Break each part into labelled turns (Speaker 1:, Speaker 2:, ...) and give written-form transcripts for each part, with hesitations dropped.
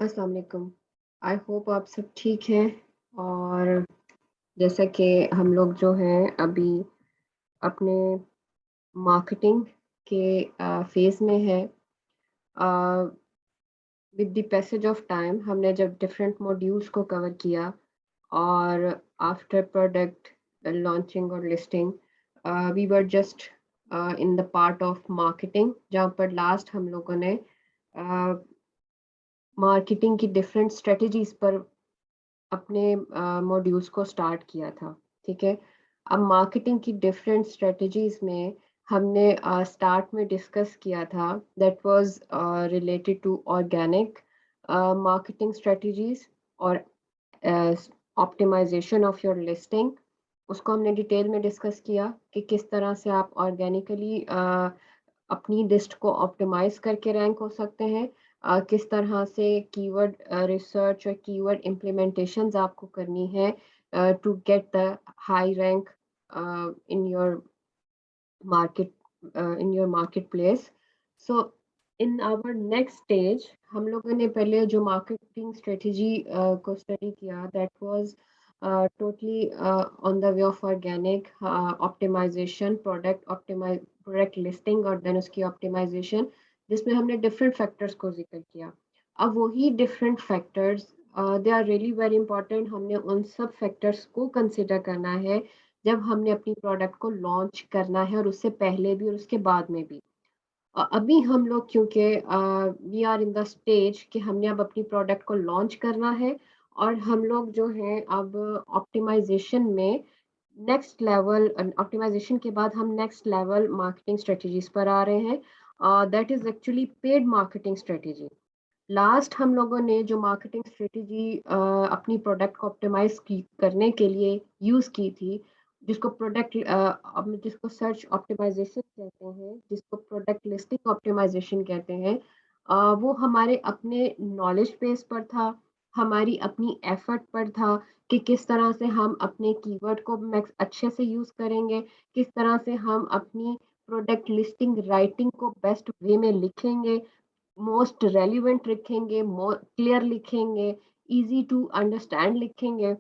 Speaker 1: अस्सलाम वालेकुम। I hope आप सब ठीक हैं। और जैसा कि हम लोग जो हैं अभी अपने मार्केटिंग के फेज़ में है। With the passage of time हमने जब डिफरेंट मॉड्यूल्स को कवर किया और आफ्टर प्रोडक्ट लॉन्चिंग और listing we were just in the part of marketing, जहाँ पर लास्ट हम लोगों ने मार्केटिंग की डिफरेंट स्ट्रेटजीज पर अपने मॉड्यूल्स को स्टार्ट किया था। ठीक है। अब मार्केटिंग की डिफरेंट स्ट्रेटजीज में हमने स्टार्ट में डिस्कस किया था that was related to organic marketing strategies और ऑप्टिमाइजेशन ऑफ योर लिस्टिंग। उसको हमने डिटेल में डिस्कस किया कि किस तरह से आप ऑर्गेनिकली अपनी लिस्ट को ऑप्टिमाइज करके रैंक हो सकते हैं। किस तरह से कीवर्ड रिसर्च और कीवर्ड इम्प्लीमेंटेशंस आपको करनी है to get the high rank in your market in your marketplace. So in our next stage हम लोगों ने पहले जो marketing strategy को study किया that was totally on the way of organic optimization, product listing और then उसकी optimization, जिसमें हमने different factors को जिक्र किया। अब वही different factors they are really very important। हमने उन सब factors को consider करना है जब हमने अपनी प्रोडक्ट को लॉन्च करना है, और उससे पहले भी और उसके बाद में भी। अभी हम लोग क्योंकि we are in the stage कि हमने अब अपनी प्रोडक्ट को लॉन्च करना है, और हम लोग जो हैं अब ऑप्टिमाइजेशन में नेक्स्ट लेवल, ऑप्टिमाइजेशन के बाद हम नेक्स्ट लेवल मार्केटिंग स्ट्रेटजीज पर आ रहे हैं। That is actually paid marketing strategy. Last हम लोगों ने जो मार्केटिंग स्ट्रेटजी अपनी प्रोडक्ट को ऑप्टिमाइज करने के लिए यूज़ की थी, जिसको सर्च ऑप्टिमाइजेशन कहते हैं, जिसको प्रोडक्ट लिस्टिंग ऑप्टिमाइजेशन कहते हैं, वो हमारे अपने नॉलेज बेस पर था, हमारी अपनी एफर्ट पर था कि किस तरह से हम अपने कीवर्ड को मैक्स अच्छे से यूज़ करेंगे, किस तरह से हम अपनी प्रोडक्ट लिस्टिंग राइटिंग को बेस्ट वे में लिखेंगे, मोस्ट रेलिवेंट लिखेंगे, क्लियर लिखेंगे, इजी टू अंडरस्टैंड लिखेंगे,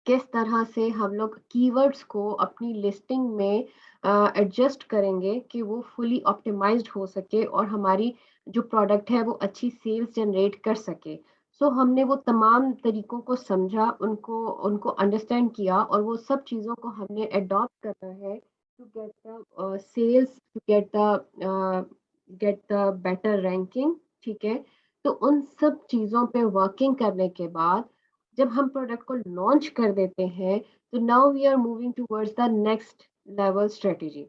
Speaker 1: किस तरह से हम लोग कीवर्ड्स को अपनी लिस्टिंग में एडजस्ट करेंगे कि वो फुली ऑप्टिमाइज्ड हो सके और हमारी जो प्रोडक्ट है वो अच्छी सेल्स जनरेट कर सके। सो हमने वो तमाम तरीकों को समझा, उनको उनको अंडरस्टैंड किया, और वो सब चीज़ों को हमने अडॉप्ट करना है to get the sales, to get the better ranking. ठीक है। तो उन सब चीज़ों पे वर्किंग करने के बाद जब हम प्रोडक्ट को लॉन्च कर देते हैं, तो now we are moving towards the next level strategy.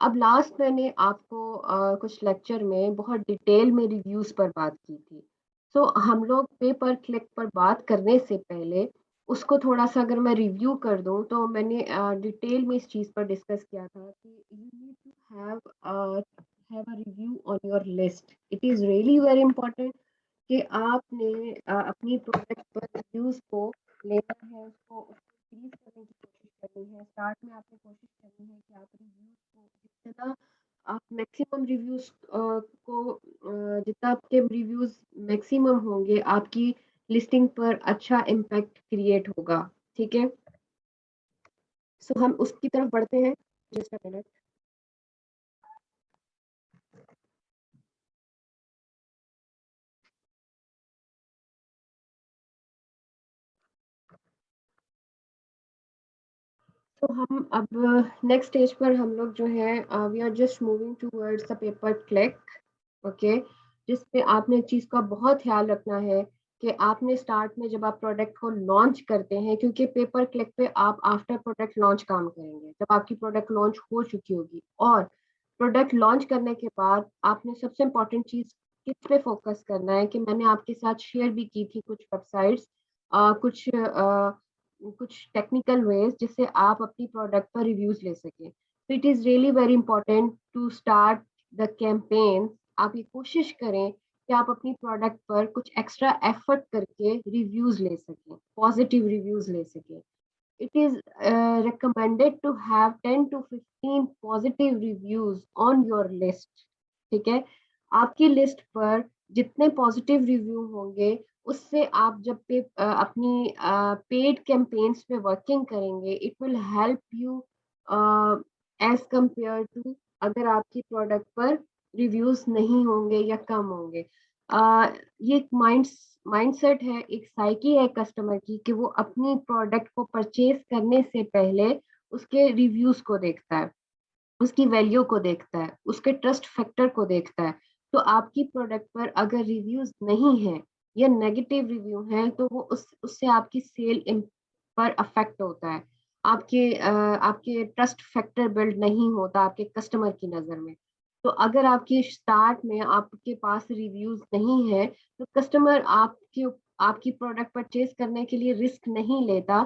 Speaker 1: अब लास्ट मैंने आपको कुछ लेक्चर में बहुत डिटेल में रिव्यूज पर बात की थी। सो हम लोग पे पर क्लिक पर बात करने से पहले उसको थोड़ा सा अगर मैं रिव्यू कर दूं, तो मैंने डिटेल में इस चीज़ पर डिस्कस किया था कि you need to have a review on your list. It is really very important कि आपने अपनी प्रोडक्ट पर रिव्यूज़ को लेना है, उसको इंक्रीज़ करने की कोशिश करनी है। स्टार्ट में आपने कोशिश करनी है कि आप रिव्यूज़ को जितना आप मैक्सिमम रिव्यूज़ को जितना आपके रिव्यूज़ मैक्सिमम होंगे, आपकी लिस्टिंग पर अच्छा इम्पैक्ट क्रिएट होगा। ठीक है? सो हम उसकी तरफ बढ़ते हैं। Just a minute. तो हम अब नेक्स्ट स्टेज पर हम लोग जो है we are just moving towards the pay per click. Okay. जिसपे आपने चीज़ का बहुत ख्याल रखना है कि आपने स्टार्ट में जब आप प्रोडक्ट को लॉन्च करते हैं, क्योंकि पेपर क्लिक पे आप आफ्टर प्रोडक्ट लॉन्च काम करेंगे जब आपकी प्रोडक्ट लॉन्च हो चुकी होगी, और प्रोडक्ट लॉन्च करने के बाद आपने सबसे इम्पोर्टेंट चीज़ किस पे फोकस करना है, कि मैंने आपके साथ शेयर भी की थी कुछ वेबसाइट्स, कुछ टेक्निकल वेज जिससे आप अपनी प्रोडक्ट पर रिव्यूज ले सकें। तो it is really very important to start the campaign. आप ये कोशिश करें कि आप अपनी प्रोडक्ट पर कुछ एक्स्ट्रा एफर्ट करके रिव्यूज ले सकें, पॉजिटिव रिव्यूज ले सकें। It is recommended to have 10 to 15 positive reviews on your list। ठीक है। आपकी लिस्ट पर जितने पॉजिटिव रिव्यू होंगे, उससे आप जब अपनी पेड कैंपेन्स पे वर्किंग करेंगे, it will help you as compare to अगर आपकी प्रोडक्ट पर रिव्यूज़ नहीं होंगे या कम होंगे। ये एक माइंडसेट है, एक साइकी है कस्टमर की कि वो अपनी प्रोडक्ट को परचेज़ करने से पहले उसके रिव्यूज़ को देखता है। उसकी वैल्यू को देखता है, उसके ट्रस्ट फैक्टर को देखता है। तो आपकी प्रोडक्ट पर अगर रिव्यूज़ नहीं हैं या नेगेटिव रिव्यू हैं तो वो उससे आपकी सेल पर अफ़ेक्ट होता है। आपके ट्रस्ट फैक्टर बिल्ड नहीं होता आपके कस्टमर की नज़र में। तो अगर आपकी स्टार्ट में आपके पास रिव्यूज़ नहीं है, तो कस्टमर आपकी प्रोडक्ट परचेज़ करने के लिए रिस्क नहीं लेता।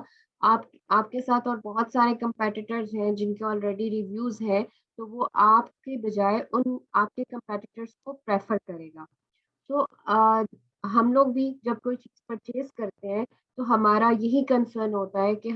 Speaker 1: आपके साथ और बहुत सारे कंपेटिटर्स हैं जिनके ऑलरेडी रिव्यूज़ हैं, तो वो आपके बजाय उन आपके कंपेटिटर्स को प्रेफ़र करेगा। तो हम लोग भी जब कोई चीज़ परचेज़ करते हैं, तो हमारा यही कंसर्न होता है कि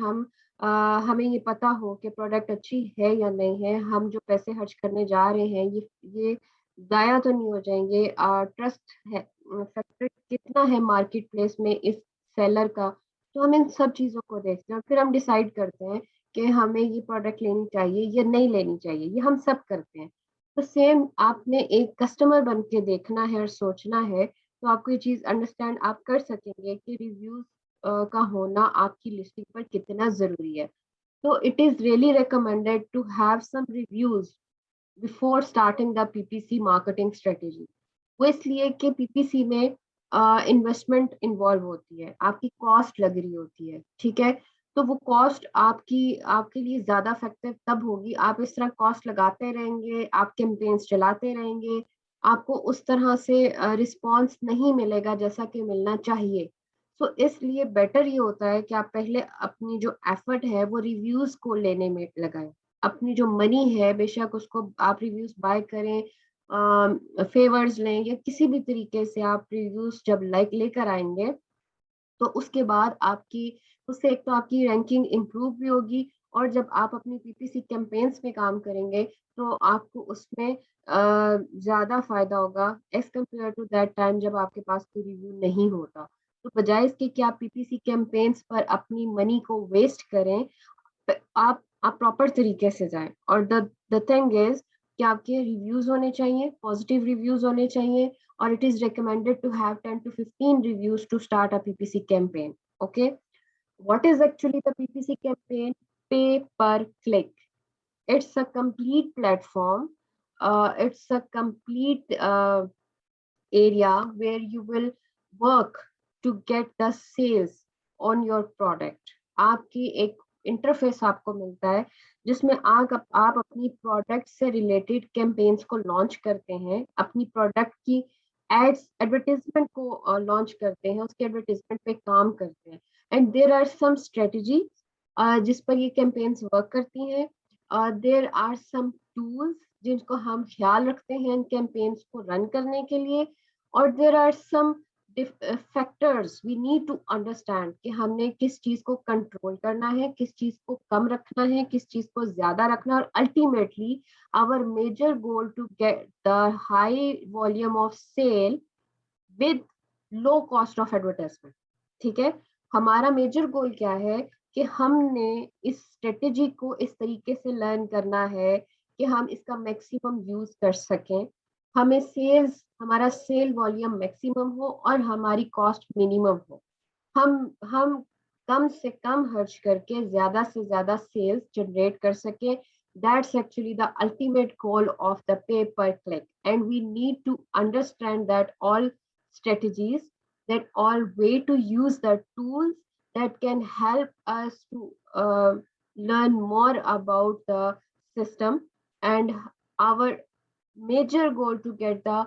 Speaker 1: अ, हमें ये पता हो कि प्रोडक्ट अच्छी है या नहीं है, हम जो पैसे खर्च करने जा रहे हैं, ये ज़ाया तो नहीं हो जाएँगे। ट्रस्ट है फैक्टर कितना है मार्केट प्लेस में इस सेलर का, तो हम इन सब चीज़ों को देखते हैं और फिर हम डिसाइड करते हैं कि हमें ये प्रोडक्ट लेनी चाहिए या नहीं लेनी चाहिए, ये हम सब करते हैं। तो सेम आपने एक कस्टमर बन के देखना है और सोचना है, तो आपको ये चीज़ अंडरस्टैंड आप कर सकेंगे कि रिव्यूज़ का होना आपकी लिस्टिंग पर कितना ज़रूरी है। So it is really recommended to have some reviews before starting the PPC marketing strategy. वो इसलिए कि पीपीसी में इन्वेस्टमेंट इन्वॉल्व होती है, आपकी कॉस्ट लग रही होती है, ठीक है? तो वो कॉस्ट आपकी आपके लिए ज़्यादा इफेक्टिव तब होगी, आप इस तरह कॉस्ट लगाते रहेंगे, आप कैंपेन्स चलाते रहेंगे, आपको उस तरह से रिस्पॉन्स नहीं मिलेगा जैसा कि मिलना चाहिए। सो इसलिए बेटर ये होता है कि आप पहले अपनी जो एफर्ट है वो रिव्यूज़ को लेने में लगाएँ। अपनी जो मनी है बेशक उसको आप रिव्यूज़ बाय करें फेवर्स लें या किसी भी तरीके से आप रिव्यूज़ जब लाइक लेकर आएँगे, तो उसके बाद आपकी उससे एक तो आपकी रैंकिंग इम्प्रूव भी होगी और जब आप अपनी पीपीसी कैंपेन्स में काम करेंगे, तो आपको उसमें ज़्यादा फ़ायदा होगा as compare to that time जब आपके पास कोई रिव्यू नहीं होता। तो बजाए इसके कि आप पीपीसी कैंपेन्स पर अपनी मनी को वेस्ट करें, आप प्रॉपर तरीके से जाएँ और द थिंग इज़ कि आपके रिव्यूज़ होने चाहिए, पॉज़िटिव रिव्यूज़ होने चाहिए और it is recommended to have 10 to 15 reviews to start a PPC campaign. Okay. What is actually the PPC campaign? Pay per click. It's a complete platform. It's a complete area where you will work to get the sales on your product. आपकी एक interface आपको मिलता है जिसमें आप अपनी product से related campaigns को लॉन्च करते हैं, अपनी प्रोडक्ट की एड्स एडवर्टाइजमेंट को लॉन्च करते हैं, उसके एडवर्टाइजमेंट पे काम करते हैं and there are some strategy जिस पर ये कैंपेन्स वर्क करती हैं। देयर आर सम टूल्स जिनको हम ख्याल रखते हैं इन कैंपेन्स को रन करने के लिए और there are some factors we need to understand कि हमने किस चीज को कंट्रोल करना है, किस चीज को कम रखना है, किस चीज को ज्यादा रखना है और ultimately our major goal to get the high volume of sale with low cost of advertisement. ठीक है, हमारा मेजर गोल क्या है कि हमने इस स्ट्रेटेजी को इस तरीके से लर्न करना है कि हम इसका मैक्सिमम यूज कर सकें, हमें सेल्स हमारा सेल वॉल्यूम मैक्सिमम हो और हमारी कॉस्ट मिनिमम हो। हम कम से कम खर्च करके ज़्यादा से ज़्यादा सेल्स जनरेट कर सकें। That's actually the ultimate goal of the pay per click. And we need to understand that all strategies, that all way to use the tools that can help us to learn more about the system and our major goal to get the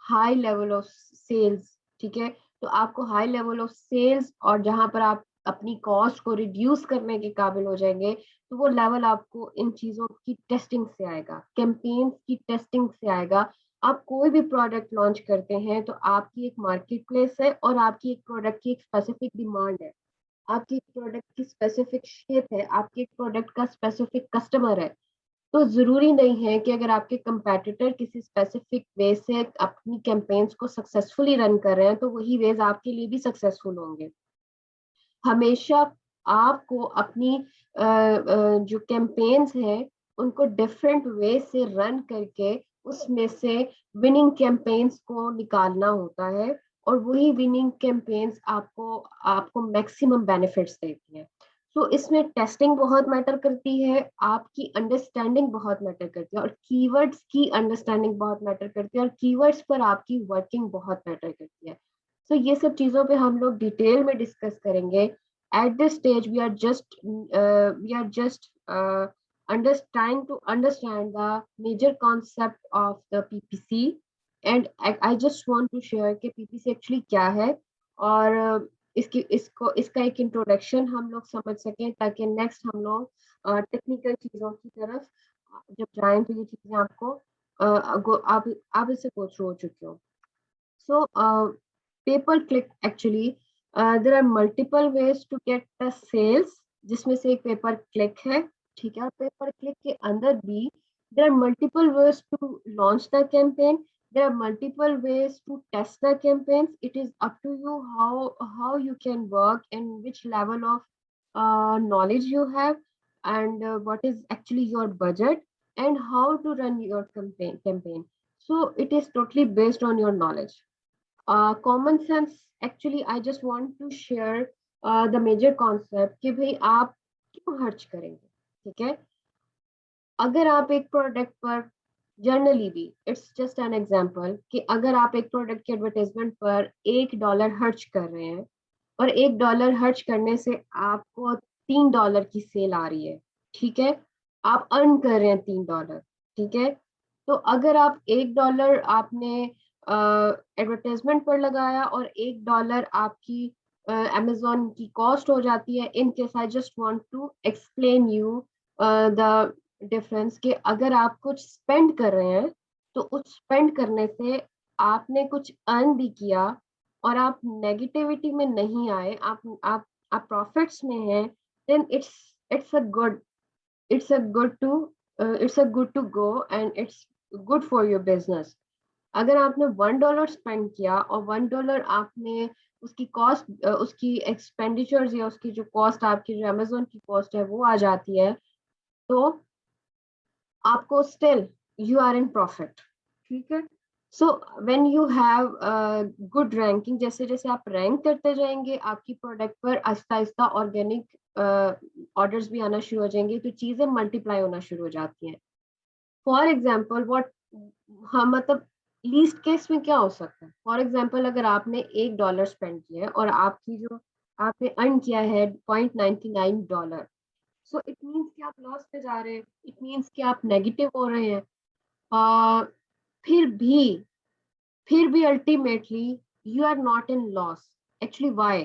Speaker 1: high level of sales। ठीक है, तो आपको high level of sales और जहां पर आप अपनी cost को रिड्यूस करने के काबिल हो जाएंगे, तो वो लेवल आपको इन चीजों की टेस्टिंग से आएगा, कैंपेन्स की टेस्टिंग से आएगा। आप कोई भी प्रोडक्ट लॉन्च करते हैं तो आपकी एक मार्केट प्लेस है और आपकी एक प्रोडक्ट की एक स्पेसिफिक डिमांड है, आपकी एक प्रोडक्ट की स्पेसिफिक शेप है, आपके एक प्रोडक्ट का स्पेसिफिक कस्टमर है। तो ज़रूरी नहीं है कि अगर आपके कंपेटिटर किसी स्पेसिफिक वे से अपनी कैंपेन्स को सक्सेसफुली रन कर रहे हैं, तो वही वेज़ आपके लिए भी सक्सेसफुल होंगे। हमेशा आपको अपनी जो कैंपेन्स हैं, उनको डिफरेंट वे से रन करके उसमें से विनिंग कैंपेन्स को निकालना होता है और वही विनिंग कैंपेन्स आपको आपको मैक्सिमम बेनिफिट्स देती हैं। तो इसमें टेस्टिंग बहुत मैटर करती है, आपकी अंडरस्टैंडिंग बहुत मैटर करती है और कीवर्ड्स की अंडरस्टैंडिंग बहुत मैटर करती है और कीवर्ड्स पर आपकी वर्किंग बहुत मैटर करती है। तो ये सब चीज़ों पे हम लोग डिटेल में डिस्कस करेंगे। At this stage, we are just trying to understand the major concept of the PPC, and I just want to share कि PPC actually क्या है और इसका एक इंट्रोडक्शन हम लोग समझ सकें ताकि नेक्स्ट हम लोग टेक्निकल चीज़ों की तरफ जब जाएं तो ये चीज़ें आपको आप इससे गो थ्रू हो चुके हो। So, pay per click actually, there are multiple ways to get the sales, जिसमें से एक पे पर क्लिक है, ठीक है? और पे पर क्लिक के अंदर भी there are multiple ways to launch the campaign. There are multiple ways to test the campaigns. It is up to you how you can work and which level of knowledge you have, and what is actually your budget and how to run your campaign. So it is totally based on your knowledge. Common sense actually I just want to share the major concept कि भाई आप क्यों खर्च करेंगे, ठीक है? अगर आप एक प्रोडक्ट पर जनरली भी इट्स जस्ट एन एग्जांपल कि अगर आप एक प्रोडक्ट के एडवर्टाइजमेंट पर $1 खर्च कर रहे हैं और $1 खर्च करने से आपको $3 की सेल आ रही है, ठीक है? आप अर्न कर रहे हैं $3, ठीक है? तो अगर आप $1 आपने एडवर्टाइजमेंट पर लगाया और $1 आपकी अमेज़न की कॉस्ट हो जाती है, in case I just want to explain you the difference कि अगर आप कुछ स्पेंड कर रहे हैं, तो उस स्पेंड करने से आपने कुछ अर्न भी किया और आप नेगेटिविटी में नहीं आए, आप प्रॉफिट्स में हैं, then it's a good it's a good to it's a good to go and it's good for your business. अगर आपने $1 स्पेंड किया और $1 आपने उसकी कॉस्ट उसकी एक्सपेंडिचर्स या उसकी जो कॉस्ट आपकी जो अमेज़न की कॉस्ट है वो आ जाती है, तो आपको still you are in profit, ठीक है? So when you have good ranking, जैसे जैसे आप रैंक करते जाएंगे आपकी प्रोडक्ट पर आहिस्ता आहिस्ता ऑर्गेनिक ऑर्डर्स भी आना शुरू हो जाएंगे, तो चीजें मल्टीप्लाई होना शुरू हो जाती हैं। फॉर एग्जाम्पल व्हाट हाँ मतलब लीस्ट केस में क्या हो सकता है? फॉर एग्जाम्पल अगर आपने $1 स्पेंड किया है और आपकी जो आपने अर्न किया है $0.99, सो इट मीन्स कि आप लॉस पे जा रहे हैं, इट मीन्स कि आप नेगेटिव हो रहे हैं। आ, फिर भी फिर भी ultimately you are not in loss. Actually why?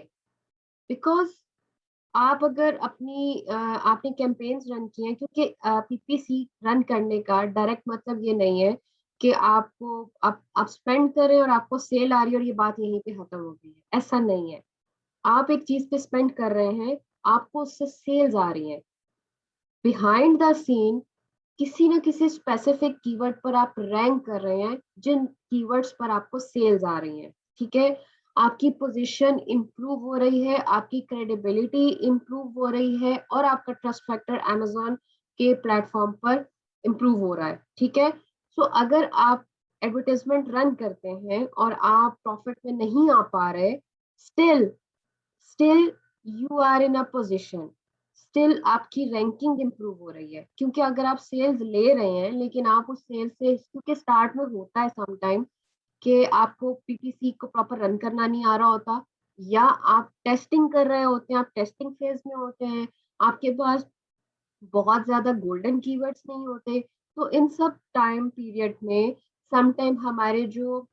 Speaker 1: Because आप अगर आपने कैंपेन्स रन किए हैं, क्योंकि पीपीसी रन करने का डायरेक्ट मतलब ये नहीं है कि आप स्पेंड कर रहे हैं और आपको सेल आ रही है और ये बात यहीं पे खत्म हो गई है, ऐसा नहीं है। आप एक चीज पे स्पेंड कर रहे हैं, आपको उससे सेल्स आ रही है। बिहाइंड द सीन किसी न किसी स्पेसिफिक कीवर्ड पर आप रैंक कर रहे हैं, जिन कीवर्ड्स पर आपको सेल्स आ रही हैं, ठीक है? आपकी पोजीशन इंप्रूव हो रही है, आपकी क्रेडिबिलिटी इंप्रूव हो रही है और आपका ट्रस्ट फैक्टर अमेज़न के प्लेटफॉर्म पर इंप्रूव हो रहा है, ठीक है? सो अगर आप एडवर्टाइजमेंट रन करते हैं और आप प्रॉफिट में नहीं आ पा रहे, still still you are in a position, still आपकी रैंकिंग इंप्रूव हो रही है, क्योंकि अगर आप सेल्स ले रहे हैं लेकिन आप उस सेल्स से, क्योंकि स्टार्ट में होता है समटाइम कि आपको पीपीसी को प्रॉपर रन करना नहीं आ रहा होता, या आप टेस्टिंग कर रहे होते हैं, आप टेस्टिंग फेज में होते हैं, आपके पास बहुत ज्यादा गोल्डन कीवर्ड्स नहीं होते, तो इन सब टाइम पीरियड में समटाइम हमारे जो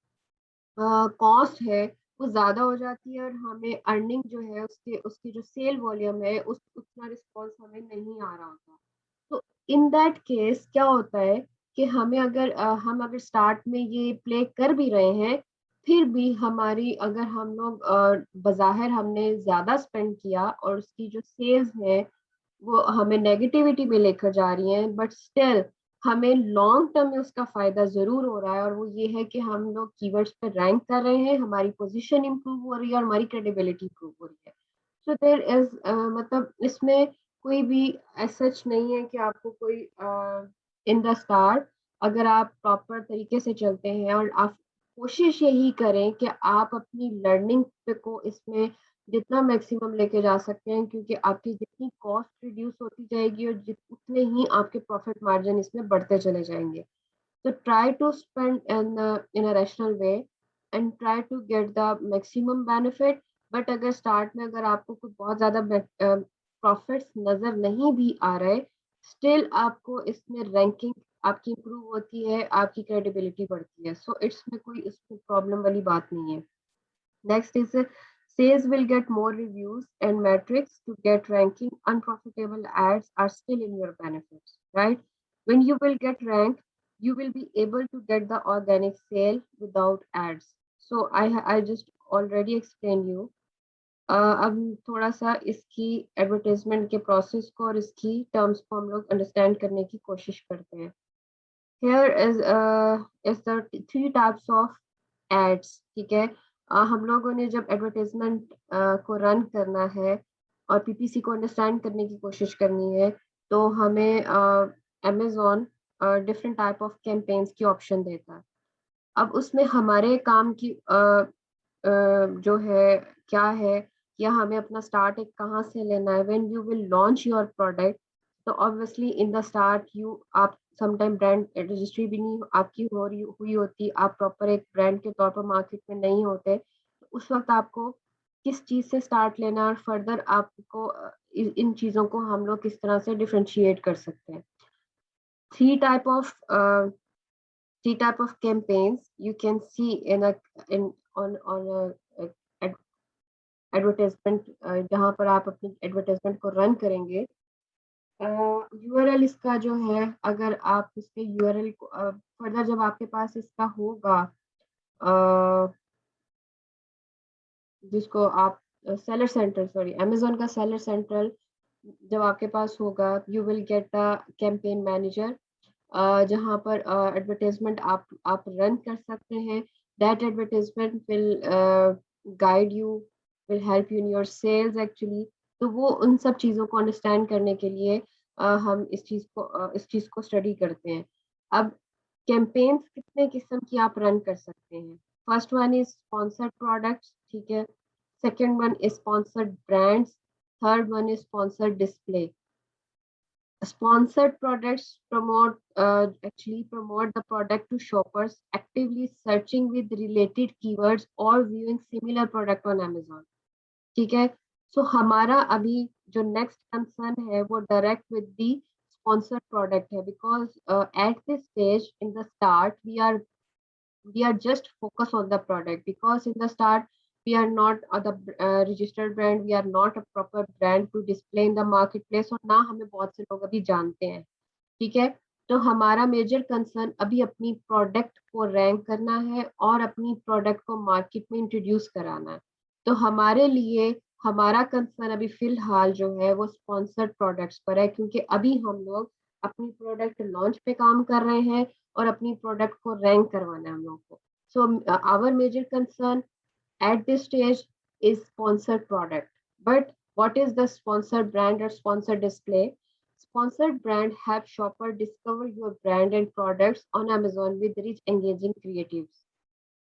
Speaker 1: कॉस्ट है वो ज़्यादा हो जाती है और हमें अर्निंग जो है उसके उसकी जो सेल वॉल्यूम है उस उतना रिस्पॉन्स हमें नहीं आ रहा होता। तो इन दैट केस क्या होता है कि हम अगर स्टार्ट में ये प्ले कर भी रहे हैं, फिर भी हमारी अगर हम लोग बज़ाहिर हमने ज़्यादा स्पेंड किया और उसकी जो सेल्स है वो हमें नेगेटिविटी में लेकर जा रही हैं, बट स्टिल हमें लॉन्ग टर्म में उसका फायदा जरूर हो रहा है, और वो ये है कि हम लोग कीवर्ड्स पे रैंक कर रहे हैं, हमारी पोजीशन इंप्रूव हो रही है और हमारी क्रेडिबिलिटी इंप्रूव हो रही है। सो देयर इज मतलब इसमें कोई भी सच नहीं है कि आपको कोई इन द स्टार्ट, अगर आप प्रॉपर तरीके से चलते हैं और आप कोशिश यही करें कि आप अपनी लर्निंग पे को इसमें जितना मैक्सिमम लेके जा सकते हैं, क्योंकि आपकी जितनी कॉस्ट रिड्यूस होती जाएगी और उतने ही आपके प्रॉफिट मार्जिन इसमें बढ़ते चले जाएंगे। So try to spend in a rational way and try to get the maximum benefit. But अगर स्टार्ट में अगर आपको कुछ बहुत ज्यादा प्रॉफिट्स नजर नहीं भी आ रहे, स्टिल आपको इसमें रैंकिंग आपकी इंप्रूव होती है, आपकी क्रेडिबिलिटी बढ़ती है। सो इट्स में कोई इसमें प्रॉब्लम वाली बात नहीं है। Next is sales will get more reviews and metrics to get ranking. Unprofitable ads are still in your benefits, right? When you will get ranked, you will be able to get the organic sale without ads. So I just already explained you. अब थोड़ा सा इसकी advertisement के process को और इसकी terms को हम लोग अंडरस्टैंड करने की कोशिश करते हैं। Here is the three types of ads, ठीक है। हम लोगों ने जब एडवर्टाइजमेंट को रन करना है और पीपीसी को अंडरस्टैंड करने की कोशिश करनी है, तो हमें Amazon different type of campaigns की ऑप्शन देता है। अब उसमें हमारे काम की जो है क्या है, या हमें अपना स्टार्ट एक कहाँ से लेना है। When you will launch your product, तो obviously in the start you आप समटाइम ब्रांड रजिस्ट्री भी नहीं आपकी हो रही हुई होती, आप प्रॉपर एक ब्रांड के तौर पर मार्केट में नहीं होते, तो उस वक्त आपको किस चीज से स्टार्ट लेना है और फर्दर आपको इन चीजों को हम लोग किस तरह से डिफरेंशिएट कर सकते हैं। Three type of three type of campaigns you can see in a in on a ad- advertisement, जहाँ पर आप अपनी एडवर्टाइजमेंट को रन करेंगे। यूआरएल इसका जो है, अगर आप इसके यूआरएल को फर्दर जब आपके पास इसका होगा, अ, जिसको आप सेलर सेंटर, सॉरी अमेजोन का सेलर सेंटर जब आपके पास होगा, you will get the campaign manager, जहाँ पर एडवर्टाइजमेंट आप रन कर सकते हैं। That advertisement will guide you, will help you in your sales actually. तो वो उन सब चीज़ों को अंडरस्टैंड करने के लिए हम इस चीज़ को स्टडी करते हैं। अब कैंपेन्स कितने किस्म की आप रन कर सकते हैं। First one is sponsored products, ठीक है। Second one is sponsored brands. Third one is sponsored display. Sponsored products actually promote the product to shoppers actively searching with related keywords or viewing similar product on Amazon. ठीक है। सो हमारा अभी जो next concern है वो direct with the sponsored product है, because at this stage in the start we are just focused on the product, because in the start we are not the registered brand, we are not a proper brand to display in the marketplace, और ना हमें बहुत से लोग अभी जानते हैं, ठीक है। तो हमारा मेजर कंसर्न अभी अपनी प्रोडक्ट को रैंक करना है और अपनी प्रोडक्ट को मार्केट में इंट्रोड्यूस कराना है। तो हमारे लिए हमारा कंसर्न अभी फिलहाल जो है वो स्पॉन्सर्ड प्रोडक्ट्स पर है, क्योंकि अभी हम लोग अपनी प्रोडक्ट लॉन्च पे काम कर रहे हैं और अपनी प्रोडक्ट को रैंक करवाना है हम लोग को। So our major concern at this stage is sponsored product. But what is the sponsored brand or sponsored display? Sponsored brand help shopper discover your brand and products on Amazon with rich engaging creatives.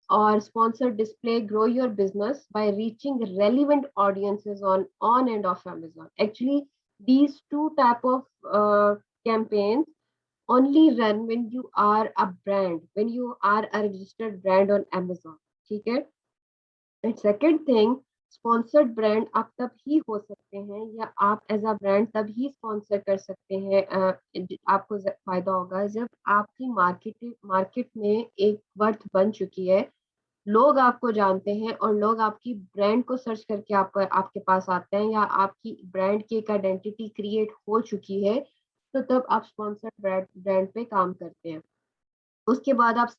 Speaker 1: Or sponsored display grow your business by reaching relevant audiences on and off Amazon. Actually, these two type of campaigns only run when you are a brand, when you are a registered brand on Amazon. Okay? And second thing, sponsored brand आप तब ही हो सकते हैं, या आप as a brand तब ही sponsor कर सकते हैं, आपको फायदा होगा जब आपकी मार्केट में एक वर्थ बन चुकी है, लोग आपको जानते हैं और लोग आपकी ब्रांड को सर्च करके आपके पास आते हैं, या आपकी ब्रांड की एक आइडेंटिटी क्रिएट हो चुकी है, तो तब आप स्पॉन्सर्ड ब्रांड पे काम करते हैं। उसके बाद आप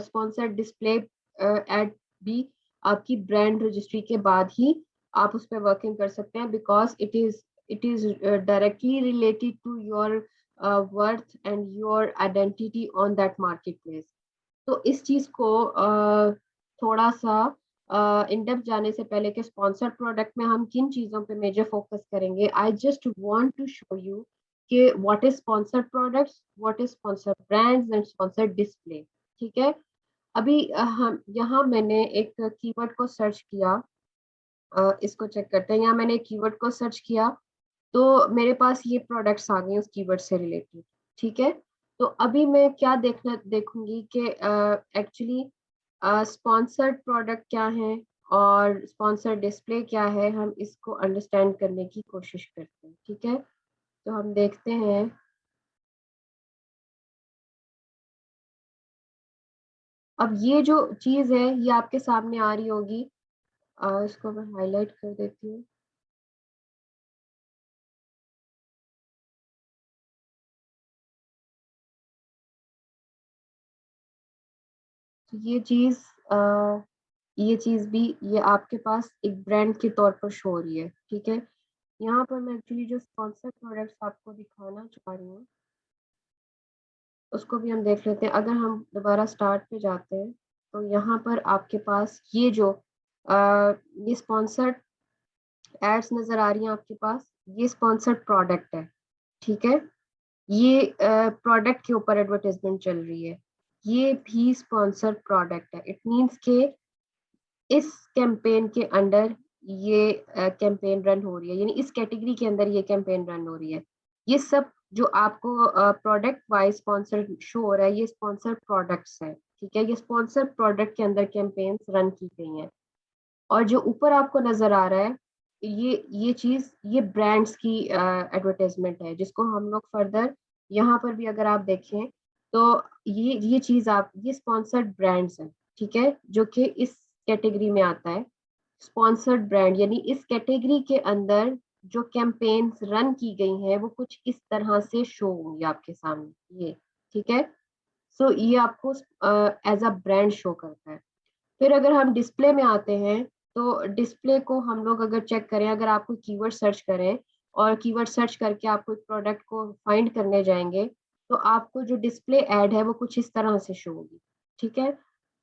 Speaker 1: स्पॉन्सर्ड डिस्प्ले एड भी आपकी ब्रांड रजिस्ट्री के बाद ही आप उस पर वर्किंग कर सकते हैं, because it is directly related to your worth and your identity on that market place. तो इस चीज को थोड़ा सा इन डेप्थ जाने से पहले कि स्पॉन्सर्ड प्रोडक्ट में हम किन चीजों पे मेजर फोकस करेंगे, I just want to show you कि what is sponsored products, what is sponsored brands and sponsored display. ठीक है। अभी हम यहाँ मैंने एक कीवर्ड को सर्च किया, इसको चेक करते हैं। यहाँ मैंने एक कीवर्ड को सर्च किया तो मेरे पास ये प्रोडक्ट्स आ गए उस कीवर्ड से रिलेटेड। ठीक है। तो अभी मैं क्या देखूंगी कि एक्चुअली स्पॉन्सर्ड प्रोडक्ट क्या है और स्पॉन्सर्ड डिस्प्ले क्या है, हम इसको अंडरस्टैंड करने की कोशिश करते हैं। ठीक है। तो हम देखते हैं। अब ये जो चीज है ये आपके सामने आ रही होगी, इसको मैं हाईलाइट कर देती हूँ। तो ये चीज भी ये आपके पास एक ब्रांड के तौर पर शो हो रही है। ठीक है। यहाँ पर मैं एक्चुअली जो स्पॉन्सर्ड प्रोडक्ट्स आपको दिखाना चाह रही हूँ उसको भी हम देख लेते हैं। अगर हम दोबारा स्टार्ट पे जाते हैं तो यहाँ पर आपके पास ये जो ये स्पॉन्सर्ड एड्स नजर आ रही हैं आपके पास, ये स्पॉन्सर्ड प्रोडक्ट है। ठीक है। ये प्रोडक्ट के ऊपर एडवर्टाइजमेंट चल रही है, ये भी स्पॉन्सर्ड प्रोडक्ट है। इट मीन्स के इस कैंपेन के अंडर ये कैंपेन रन हो रही है, यानी इस कैटेगरी के अंदर ये कैंपेन रन हो रही है। ये सब जो आपको प्रोडक्ट वाइज स्पॉन्सर शो हो रहा है ये स्पॉन्सर्ड प्रोडक्ट्स है। ठीक है। ये स्पॉन्सर्ड प्रोडक्ट के अंदर कैंपेन्स रन की गई हैं। और जो ऊपर आपको नजर आ रहा है ये चीज ये ब्रांड्स की एडवर्टाइजमेंट है, जिसको हम लोग फर्दर यहाँ पर भी अगर आप देखें तो ये चीज आप ये स्पॉन्सर्ड ब्रांड्स हैं। ठीक है। जो कि इस कैटेगरी में आता है स्पॉन्सर्ड ब्रांड, यानी इस कैटेगरी के अंदर जो कैंपेन्स रन की गई हैं वो कुछ इस तरह से शो होंगी आपके सामने ये। ठीक है। सो ये आपको एज अ ब्रांड शो करता है। फिर अगर हम डिस्प्ले में आते हैं तो डिस्प्ले को हम लोग अगर चेक करें, अगर आप कोई कीवर्ड सर्च करें और कीवर्ड सर्च करके आप कोई प्रोडक्ट को फाइंड करने जाएंगे तो आपको जो डिस्प्ले ऐड है वो कुछ इस तरह से शो होगी। ठीक है।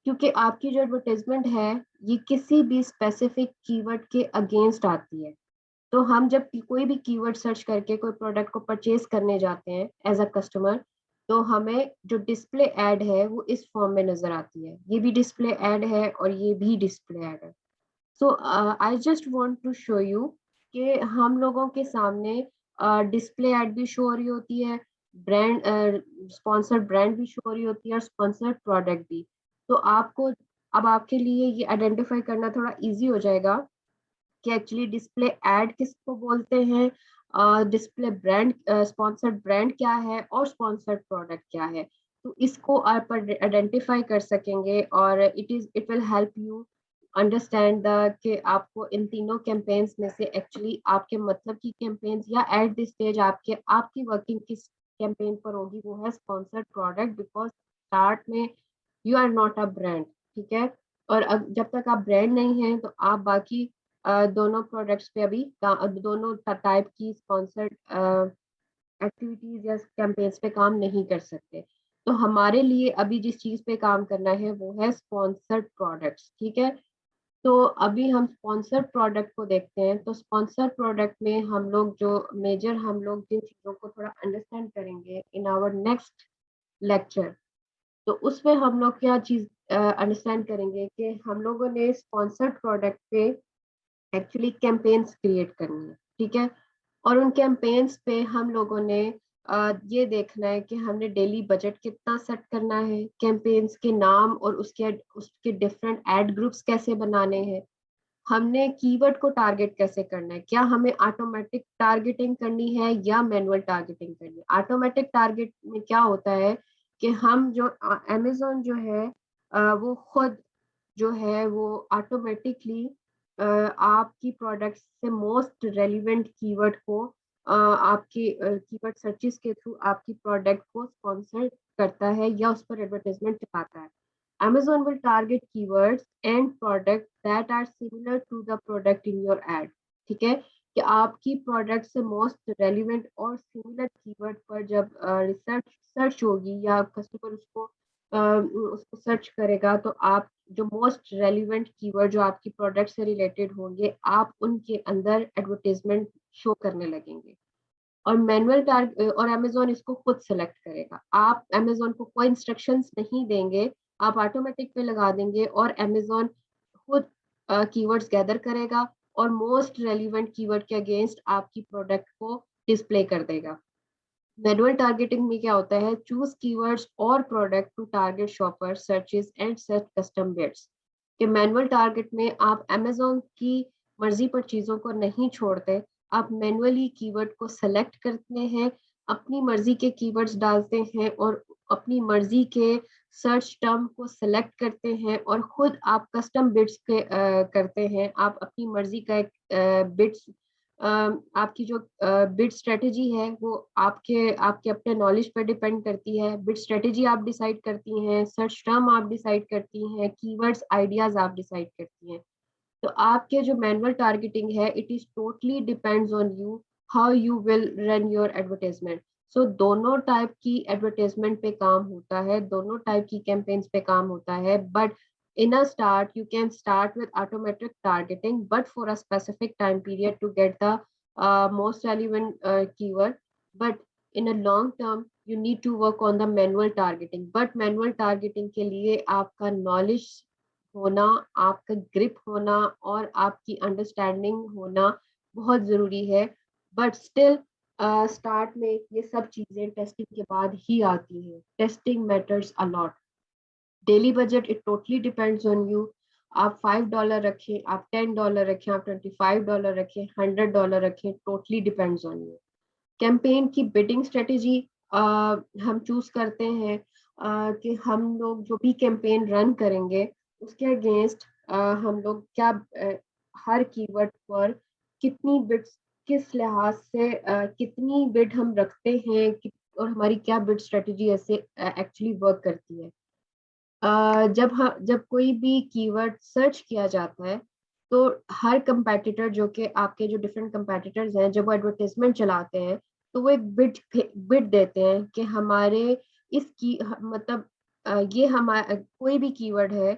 Speaker 1: क्योंकि आपकी जो एडवर्टाइजमेंट है ये किसी भी स्पेसिफिक कीवर्ड के अगेंस्ट आती है। तो हम जब कोई भी कीवर्ड सर्च करके कोई प्रोडक्ट को परचेज करने जाते हैं एज अ कस्टमर, तो हमें जो डिस्प्ले ऐड है वो इस फॉर्म में नजर आती है। ये भी डिस्प्ले ऐड है और ये भी डिस्प्ले ऐड है। So I just want to show you कि हम लोगों के सामने डिस्प्ले ऐड भी शो हो रही होती है, ब्रांड स्पॉन्सर्ड ब्रांड भी शो हो रही होती है और स्पॉन्सर्ड प्रोडक्ट भी। तो आपको अब आपके लिए ये आइडेंटिफाई करना थोड़ा इजी हो जाएगा कि एक्चुअली डिस्प्ले ऐड किसको बोलते हैं, डिस्प्ले ब्रांड स्पॉन्सर्ड ब्रांड क्या है और स्पॉन्सर्ड प्रोडक्ट क्या है। तो इसको आप आइडेंटिफाई कर सकेंगे और it will help you understand the कि आपको इन तीनों कैंपेन्स में से एक्चुअली आपके मतलब की कैंपेन्स या एट दिस स्टेज आपके आपकी वर्किंग किस कैंपेन पर होगी, वो है स्पॉन्सर्ड प्रोडक्ट। बिकॉज स्टार्ट में you are not a brand. ठीक है। और अब जब तक आप ब्रांड नहीं है तो आप बाकी दोनों प्रोडक्ट्स पे अभी दोनों टाइप की स्पॉन्सर्ड एक्टिविटीज या कैंपेन्स पे काम नहीं कर सकते। तो हमारे लिए अभी जिस चीज पे काम करना है वो है स्पॉन्सर्ड प्रोडक्ट्स। ठीक है। तो अभी हम स्पॉन्सर्ड प्रोडक्ट को देखते हैं। तो स्पॉन्सर्ड प्रोडक्ट में हम लोग जो मेजर हम लोग जिन चीजों को थोड़ा अंडरस्टैंड करेंगे इन आवर नेक्स्ट लेक्चर, तो उसमें हम लोग क्या चीज अंडरस्टैंड करेंगे कि हम लोगों ने स्पॉन्सर्ड प्रोडक्ट पे एक्चुअली कैंपेन्स क्रिएट करनी है। ठीक है। और उन कैंपेन्स पे हम लोगों ने ये देखना है कि हमने डेली बजट कितना सेट करना है, कैंपेन्स के नाम और उसके डिफरेंट एड ग्रुप्स कैसे बनाने हैं, हमने कीवर्ड को टारगेट कैसे करना है, क्या हमें ऑटोमेटिक टारगेटिंग करनी है या मैनुअल टारगेटिंग करनी है। ऑटोमेटिक टारगेट में क्या होता है कि हम जो अमेजोन जो है वो खुद जो है वो ऑटोमेटिकली आपकी प्रोडक्ट से मोस्ट रेलिवेंट कीवर्ड को आपकी कीवर्ड सर्चेस के थ्रू आपकी प्रोडक्ट को स्पॉन्सर करता है या उस पर एडवर्टाइजमेंट चलाता है। Amazon will target keywords and products that are similar to the product in your ad. ठीक है। कि आपकी प्रोडक्ट से मोस्ट रेलिवेंट और सिमिलर कीवर्ड पर जब रिसर्च सर्च होगी या कस्टमर उसको सर्च करेगा, तो आप जो मोस्ट रेलिवेंट कीवर्ड जो आपकी प्रोडक्ट से रिलेटेड होंगे, आप उनके अंदर एडवर्टाइजमेंट शो करने लगेंगे। और मैनुअल टारगेट और अमेज़न इसको खुद सेलेक्ट करेगा। आप अमेज़न को कोई इंस्ट्रक्शंस नहीं देंगे, आप ऑटोमेटिक पे लगा देंगे और अमेज़न खुद कीवर्ड्स गैदर करेगा और मोस्ट रेलेवेंट कीवर्ड के अगेंस्ट आपकी प्रोडक्ट को डिस्प्ले कर देगा। मैनुअल टारगेटिंग में क्या होता है? चूज कीवर्ड्स और product to target shopper searches and set custom bids. कि मैनुअल टारगेट में आप अमेज़न की मर्जी पर चीजों को नहीं छोड़ते, आप मैनुअली कीवर्ड को सेलेक्ट करते हैं, अपनी मर्जी के कीवर्ड्स डालते हैं और अपनी मर्जी के सर्च टर्म को सेलेक्ट करते हैं और खुद आप कस्टम बिड्स करते हैं। आप अपनी मर्जी का एक बिड्स आपकी जो बिड स्ट्रेटेजी है वो आपके आपके अपने नॉलेज पर डिपेंड करती है। बिड स्ट्रेटेजी आप डिसाइड करती हैं, सर्च टर्म आप डिसाइड करती हैं, कीवर्ड्स आइडियाज आप डिसाइड करती हैं। तो आपके जो मैनुअल टारगेटिंग है, it is totally depends on you, how you will run your advertisement. So दोनों टाइप की एडवर्टाइजमेंट पे काम होता है, दोनों टाइप की कैंपेन्स पे काम होता है, but in a start you can start with automatic targeting, but for a specific time period to get the most relevant keyword. But in a long term you need to work on the manual targeting, but manual targeting के लिए आपका knowledge होना, आपका grip होना और आपकी understanding होना बहुत ज़रूरी है। बट स्टिल स्टार्ट में ये सब चीज़ें टेस्टिंग के बाद ही आती हैं। Testing matters a lot. Daily budget it totally depends on you. आप $5 रखें, आप $10 रखें, आप $25 रखें, $100 रखें, totally depends on you. Campaign की बिडिंग स्ट्रेटेजी हम चूज करते हैं कि हम लोग जो भी कैंपेन रन करेंगे उसके अगेंस्ट हम लोग क्या हर कीवर्ड पर कितनी बिड्स, किस लिहाज से कितनी बिड हम रखते हैं और हमारी क्या बिड स्ट्रेटेजी ऐसे एक्चुअली वर्क करती है। जब कोई भी कीवर्ड सर्च किया जाता है, तो हर कंपैटिटर जो कि आपके जो डिफरेंट कंपैटिटर्स हैं, जब वो एडवर्टाइजमेंट चलाते हैं, तो वो एक बिड देते हैं कि हमारे मतलब ये हमारा कोई भी कीवर्ड है,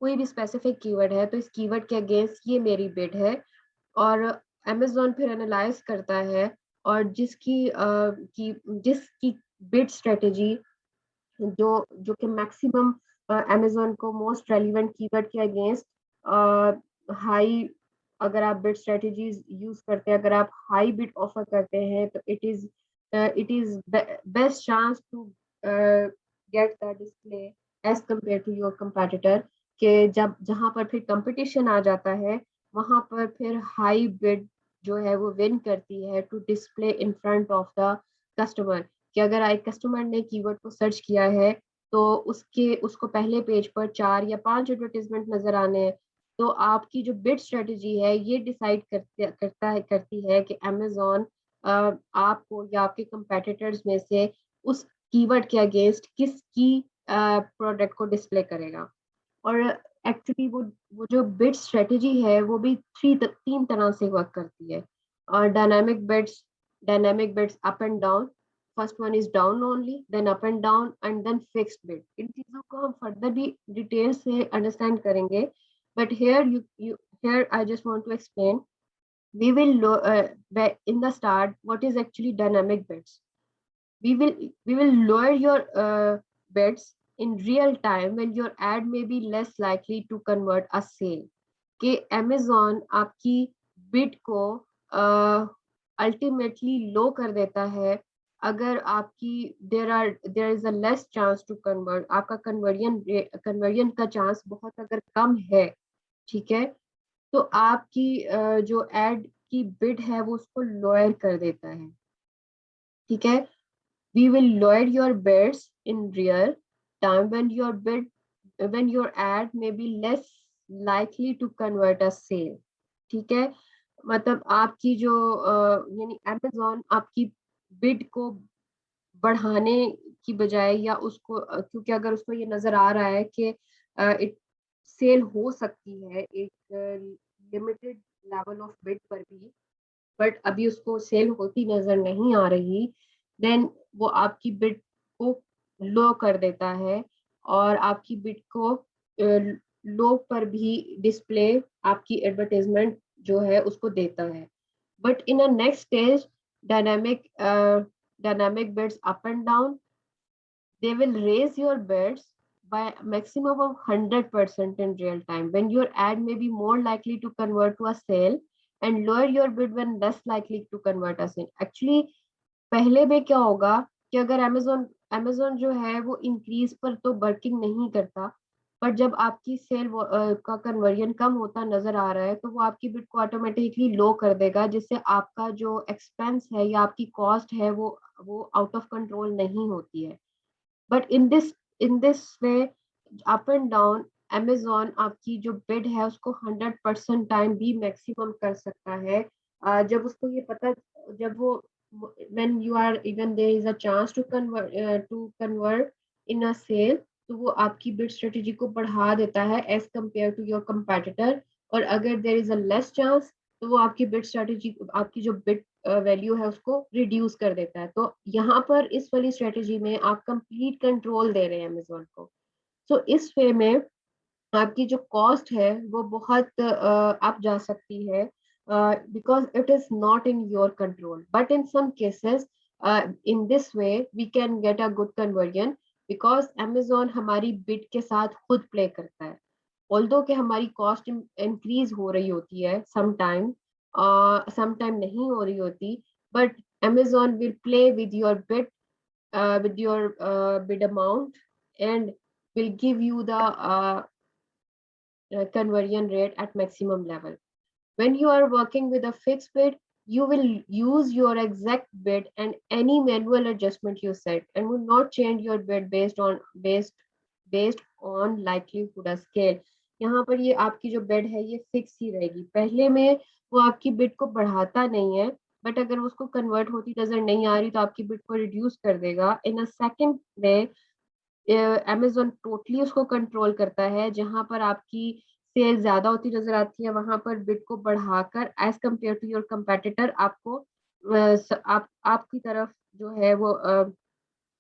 Speaker 1: कोई भी स्पेसिफिक कीवर्ड है, तो इस कीवर्ड के अगेंस्ट ये मेरी बिड है। और अमेज़न फिर एनालाइज़ करता है और जिसकी बिड स्ट्रेटेजी जो जो कि मैक्सिमम अमेज़न को मोस्ट रेलेवेंट कीवर्ड के अगेंस्ट हाई, अगर आप बिड स्ट्रेटजीज यूज करते हैं, अगर आप हाई बिड ऑफर करते हैं, तो it is best chance to get the display as compare to your competitor. कि जब जहां पर फिर कंपटीशन आ जाता है, वहां पर फिर हाई बिड जो है वो विन करती है to display in front of the customer. कि अगर एक कस्टमर ने कीवर्ड को सर्च किया है, तो उसको पहले पेज पर 4 या 5 एडवर्टाइजमेंट नजर आने हैं, तो आपकी जो बिड स्ट्रेटजी है ये डिसाइड करती है कि अमेज़न आपको या आपके कंपेटिटर्स में से उस कीवर्ड के अगेंस्ट किसकी प्रोडक्ट को डिस्प्ले करेगा। और एक्चुअली वो जो बिड स्ट्रेटजी है वो भी 3 तरह से वर्क करती है। और dynamic bids up and down, first one is down only, then up and down and then fixed bid. इन चीजों को हम फर्दर भी डिटेल से अंडरस्टैंड करेंगे, but here I just want to explain. we will in the start what is actually dynamic bids. We will lower your bids in real time when your ad may be less likely to convert a sale। कि Amazon आपकी bid को ultimately low कर देता है अगर आपकी there is a less chance to convert, आपका conversion का चांस बहुत अगर कम है, ठीक है, तो आपकी जो एड की बिड है वो उसको लोअर कर देता है। ठीक है, we will lower your bids in real time when your ad may be less likely to convert a sale। ठीक है, मतलब आपकी जो यानी Amazon आपकी बिड को बढ़ाने की बजाय या उसको क्योंकि अगर उसको ये नजर आ रहा है कि इट सेल हो सकती है एक लिमिटेड लेवल ऑफ बिड पर भी, बट अभी उसको सेल होती नजर नहीं आ रही, देन वो आपकी बिड को लो कर देता है और आपकी बिड को लो पर भी डिस्प्ले आपकी एडवर्टाइजमेंट जो है उसको देता है। But in a next stage, dynamic dynamic bids up and down, they will raise your bids by a maximum of 100% in real time, when your ad may be more likely to convert to a sale and lower your bid when less likely to convert a sale. Actually पहले में क्या होगा कि अगर Amazon Amazon जो है वो increase पर तो वर्किंग नहीं करता, पर जब आपकी सेल का कन्वर्जन कम होता नजर आ रहा है तो वो आपकी बिड को ऑटोमेटिकली लो कर देगा, जिससे आपका जो एक्सपेंस है या आपकी कॉस्ट है वो आउट ऑफ कंट्रोल नहीं होती है। But in this way, up and down, Amazon आपकी जो बिड है उसको 100% टाइम भी मैक्सिमम कर सकता है। जब उसको ये पता, जब वो when you are even there is a chance to convert in a sale, तो वो आपकी बिड स्ट्रेटेजी को बढ़ा देता है as compare to your competitor। और अगर there is a less chance तो वो आपकी बिड स्ट्रेटेजी, आपकी जो बिड वैल्यू है उसको रिड्यूस कर देता है। तो यहाँ पर इस वाली स्ट्रेटेजी में आप कंप्लीट कंट्रोल दे रहे हैं अमेजोन को। सो इस वे में आपकी जो कॉस्ट है वो बहुत अप जा सकती है, because it is not in your control, but in some cases in this way we can get a good conversion because Amazon हमारी बिड के साथ खुद प्ले करता है। ऑल्दो कि हमारी कॉस्ट इंक्रीज हो रही होती है समटाइम नहीं हो रही होती, but Amazon will play with your bid amount and will give you the conversion rate at maximum level. When you are working with a fixed bid, you will use your exact bid and any manual adjustment you set, and will not change your bid based on likelihood scale. यहाँ पर ये आपकी जो bid है ये fix ही रहेगी। पहले में वो आपकी बिड को बढ़ाता नहीं है, बट अगर उसको कन्वर्ट होती नजर नहीं आ रही तो आपकी बिड को रिड्यूस कर देगा। इन अ सेकंड में अमेजोन टोटली उसको कंट्रोल करता है, जहां पर आपकी सेल ज्यादा होती नजर आती है वहां पर बिड को बढ़ाकर as compare to your competitor आपको आपकी तरफ जो है वो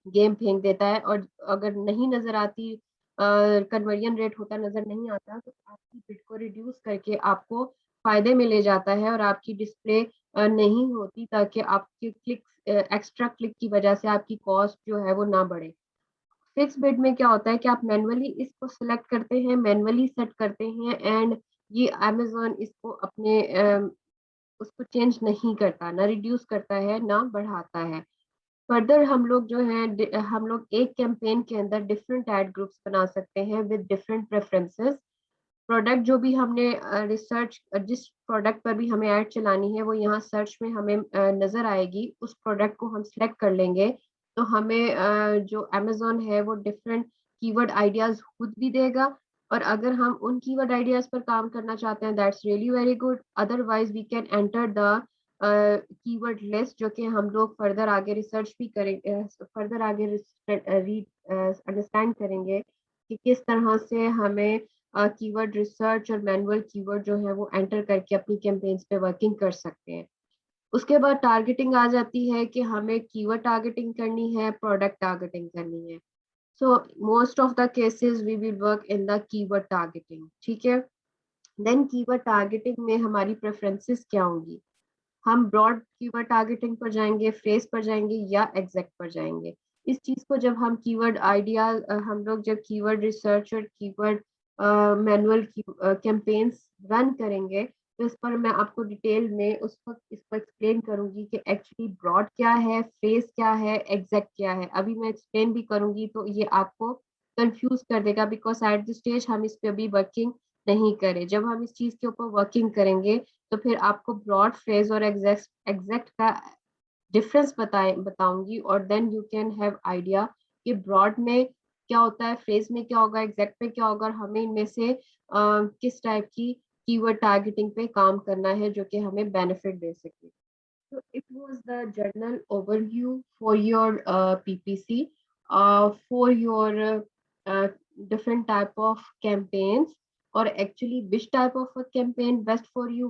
Speaker 1: गेम फेंक देता है। और अगर नहीं नजर आती, कन्वर्जन रेट होता नजर नहीं आता, तो आपकी बिड को रिड्यूस करके आपको फायदे में ले जाता है और आपकी डिस्प्ले नहीं होती, ताकि आपके क्लिक एक्स्ट्रा क्लिक की वजह से आपकी कॉस्ट जो है वो ना बढ़े। फिक्स बिड में क्या होता है कि आप मैनुअली इसको सिलेक्ट करते हैं, मैनुअली सेट करते हैं, एंड ये अमेजोन इसको अपने उसको चेंज नहीं करता, ना रिड्यूस करता है ना बढ़ाता है। फर्दर हम लोग जो है हम लोग एक कैंपेन के अंदर डिफरेंट एड ग्रुप्स बना सकते हैं विद डिफरेंट प्रेफरेंसेस। प्रोडक्ट जो भी हमने रिसर्च, जिस प्रोडक्ट पर भी हमें ऐड चलानी है वो यहाँ सर्च में हमें नजर आएगी, उस प्रोडक्ट को हम सिलेक्ट कर लेंगे। तो हमें जो अमेजोन है वो डिफरेंट कीवर्ड आइडियाज खुद भी देगा, और अगर हम उन कीवर्ड आइडियाज पर काम करना चाहते हैं that's really very good, otherwise we can enter the keyword list, जो कि हम लोग फर्दर आगे रिसर्च भी करेंगे, फर्दर आगे अंडरस्टैंड करेंगे कि किस तरह से हमें कीवर्ड रिसर्च और मैनुअल कीवर्ड जो है वो एंटर करके अपनी कैंपेन्स पे वर्किंग कर सकते हैं। उसके बाद टारगेटिंग आ जाती है कि हमें कीवर्ड टारगेटिंग करनी है, प्रोडक्ट टारगेटिंग करनी है। So most of the cases we will work in the keyword targeting, ठीक है। देन कीवर्ड टारगेटिंग में हमारी प्रेफरेंसेस क्या होंगी? हम ब्रॉड कीवर्ड टारगेटिंग पर जाएंगे, फ्रेज पर जाएंगे या एग्जैक्ट पर जाएंगे? इस चीज को जब हम कीवर्ड आइडिया, हम लोग जब कीवर्ड रिसर्च और कीवर्ड मैनुअल कैंपेन्स रन करेंगे, तो इस पर मैं आपको डिटेल में उस वक्त इसको एक्सप्लेन करूंगी कि एक्चुअली ब्रॉड क्या है, फ्रेज क्या है, एग्जैक्ट क्या है। अभी मैं एक्सप्लेन भी करूंगी तो ये आपको कंफ्यूज कर देगा, बिकॉज एट दिस स्टेज हम इस पे अभी वर्किंग नहीं करें। जब हम इस चीज के ऊपर वर्किंग करेंगे तो फिर आपको ब्रॉड फ्रेज और एग्जैक्ट एग्जैक्ट का डिफरेंस बताऊंगी, और then you can have idea कि ब्रॉड में क्या होता है, फ्रेज में क्या होगा, एग्जैक्ट में क्या होगा, और हमें इनमें से किस टाइप की कीवर्ड टारगेटिंग पे काम करना है जो कि हमें बेनिफिट दे सके। So it was the general overview for your PPC, for your different type of campaigns. or actually which type of a campaign best for you.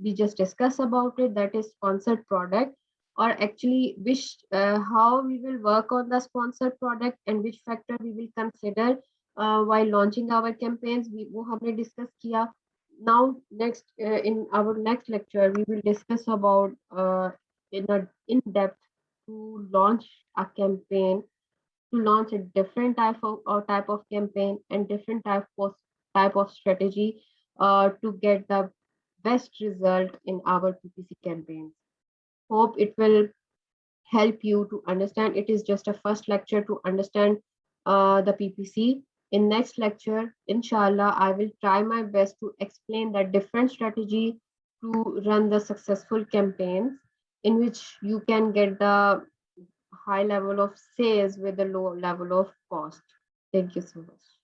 Speaker 1: We just discussed about it, that is sponsored product, or actually which how we will work on the sponsored product and which factor we will consider while launching our campaigns, we वो हमने discuss किया. Now next in our next lecture we will discuss about in depth to launch a campaign, to launch a different type of campaign and different type of strategy to get the best result in our PPC campaigns. Hope it will help you to understand. It is just a first lecture to understand the PPC. In next lecture, inshallah, I will try my best to explain the different strategy to run the successful campaigns in which you can get the high level of sales with a low level of cost. Thank you so much.